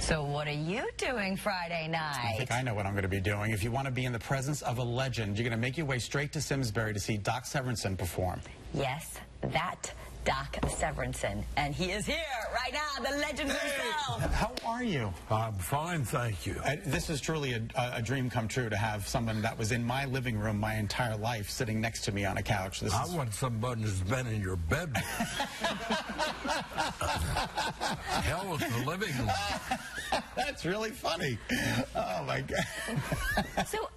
So what are you doing Friday night? I think I know what I'm going to be doing. If you want to be in the presence of a legend, you're going to make your way straight to Simsbury to see Doc Severinsen perform. Yes, that Doc Severinsen. And he is here right now, the legend himself. How are you? I'm fine, thank you. This is truly a dream come true to have someone that was in my living room my entire life sitting next to me on a couch. I want somebody who's been in your bedroom. Hell with the living room. That's really funny. Oh, my God. So,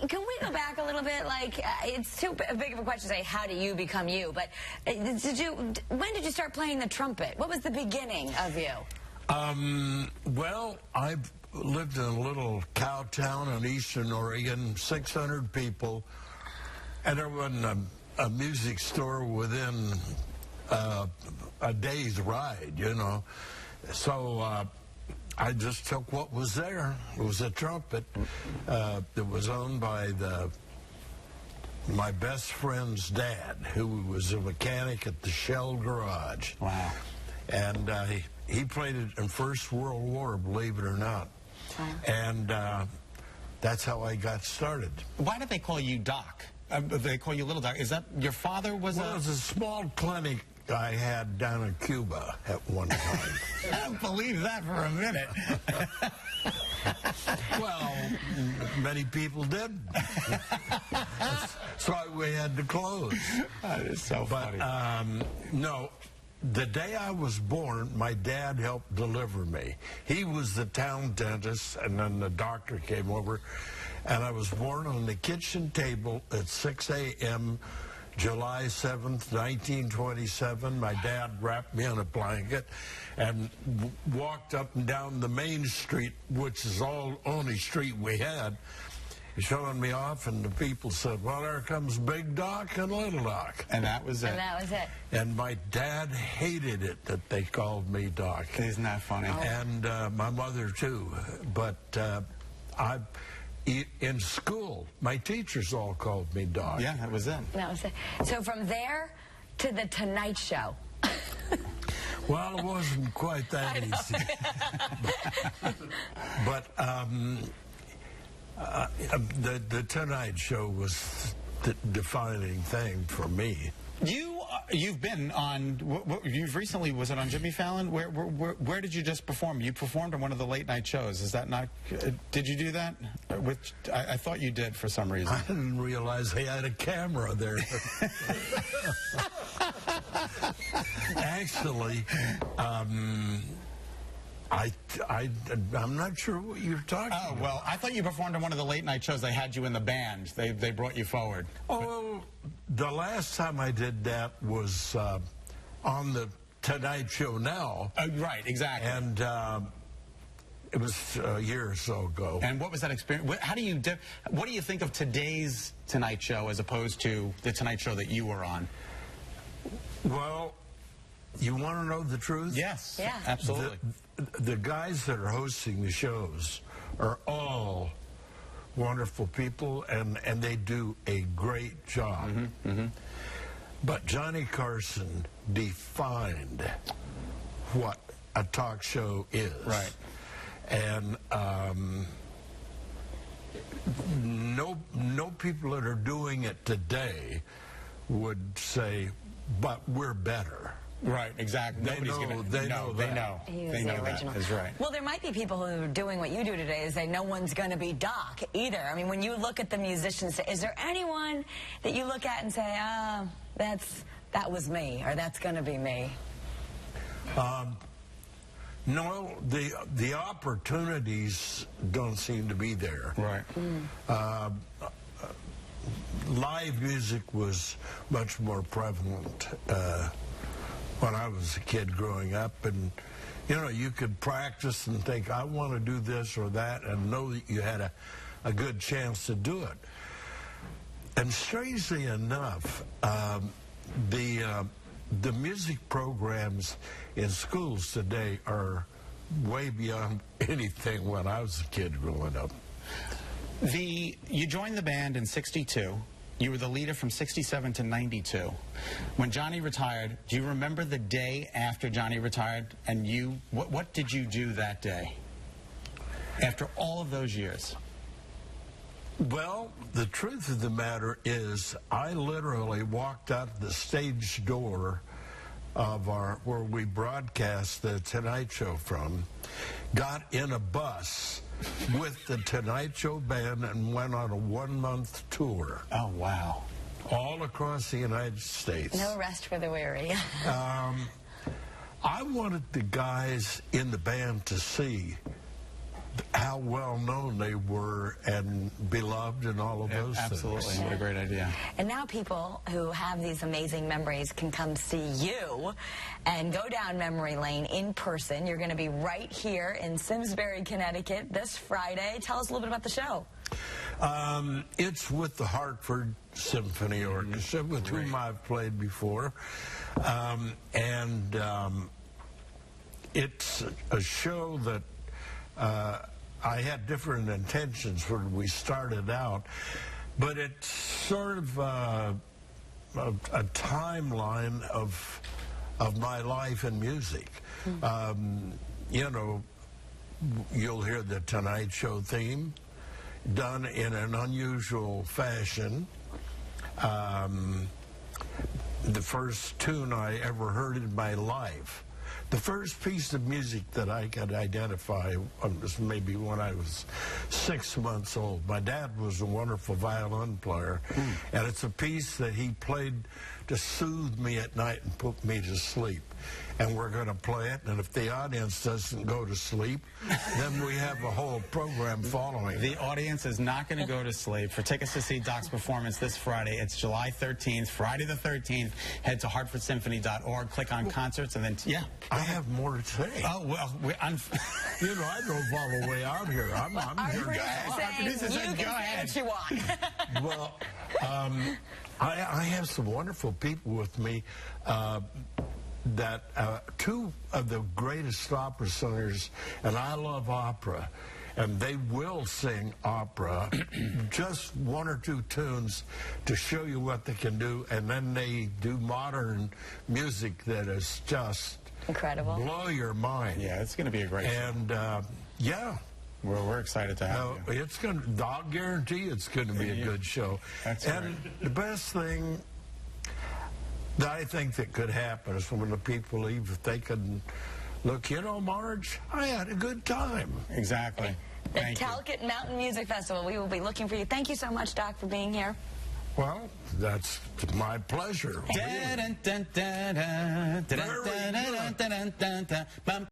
can we go back a little bit? Like, it's too big of a question to say, how do you become you? But when did you start playing the trumpet? What was the beginning of you? Well, I've lived in a little cow town in eastern Oregon, 600 people, and there wasn't a music store within a day's ride, you know. So I just took what was there. It was a trumpet that was owned by my best friend's dad, who was a mechanic at the Shell Garage. Wow. And he played it in First World War, believe it or not. Wow. And that's how I got started. Why did they call you Doc? They call you Little Doc. Is that your father was Well, it was a small clinic I had down in Cuba at one time. I don't believe that for a minute. Well, many people did. That's why we had to close. That is so funny. No, the day I was born, my dad helped deliver me. He was the town dentist, and then the doctor came over, and I was born on the kitchen table at 6 a.m., July 7th, 1927. My dad wrapped me in a blanket and walked up and down the main street, which is the only street we had, showing me off, and the people said, well, there comes Big Doc and Little Doc. And that was it. And that was it. And my dad hated it that they called me Doc. Isn't that funny? Oh. And my mother, too. But in school, my teachers all called me Doc. Yeah, that was it. That was it. So from there to the Tonight Show. Well, it wasn't quite that easy. But the Tonight Show was the defining thing for me. You've been on. You've recently, was it on Jimmy Fallon? Where did you just perform? You performed on one of the late night shows. Is that not? Did you do that? Which I thought you did for some reason. I didn't realize they had a camera there. Actually, I'm not sure what you're talking about. Oh, well, I thought you performed on one of the late night shows. They had you in the band. They brought you forward. Oh, the last time I did that was on the Tonight Show now. Right, exactly. And it was a year or so ago. And what was that experience? What do you think of today's Tonight Show as opposed to the Tonight Show that you were on? Well, you want to know the truth? Yes, yeah, absolutely. The guys that are hosting the shows are all wonderful people, and they do a great job. Mm-hmm, mm-hmm. But Johnny Carson defined what a talk show is. Right. And no people that are doing it today would say, but we're better. Right, exactly. They know that. He was They the know original. that is right. Well, there might be people who are doing what you do today and say no one's going to be Doc either. I mean, when you look at the musicians, is there anyone that you look at and say, that was me, or that's going to be me? No, the opportunities don't seem to be there. Right. Live music was much more prevalent when I was a kid growing up, and you know, you could practice and think, I want to do this or that, and know that you had a good chance to do it. And strangely enough, the music programs in schools today are way beyond anything when I was a kid growing up. You joined the band in '62. You were the leader from '67 to '92. When Johnny retired, do you remember the day after Johnny retired? And what did you do that day? after all of those years? Well, the truth of the matter is I literally walked out the stage door of where we broadcast the Tonight Show from, got in a bus with the Tonight Show band and went on a 1-month tour. Oh, wow. All across the United States. No rest for the weary. I wanted the guys in the band to see how well known they were and beloved and all of those Absolutely. things. What a great idea. And now people who have these amazing memories can come see you and go down memory lane in person. You're going to be right here in Simsbury, Connecticut this Friday. Tell us a little bit about the show. It's with the Hartford Symphony Orchestra, with whom I've played before. It's a show that I had different intentions when we started out, but it's sort of a timeline of my life in music. You know, you'll hear the Tonight Show theme done in an unusual fashion. The first tune I ever heard in my life. The first piece of music that I could identify was maybe when I was 6 months old. My dad was a wonderful violin player, and it's a piece that he played to soothe me at night and put me to sleep. And we're going to play it, and if the audience doesn't go to sleep, then we have a whole program following. The audience is not going to go to sleep. For tickets to see Doc's performance this Friday, it's July 13th, Friday the 13th. Head to hartfordsymphony.org, click on concerts, and then, I have more to say. Oh, well, You know, I drove all the way out here. I'm here. You can say what you want. Well, I have some wonderful people with me. That two of the greatest opera singers, and I love opera, and they will sing opera, just 1 or 2 tunes to show you what they can do, and then they do modern music that is just incredible, blow your mind. Yeah, it's going to be a great show. And yeah. We're excited to have you. It's going to, I'll guarantee it's going to be a good show. That's and right. The best thing that I think that could happen is when the people leave, if they can look, you know, Marge, I had a good time. Exactly. The Talcott Mountain Music Festival. We will be looking for you. Thank you so much, Doc, for being here. Well, that's my pleasure.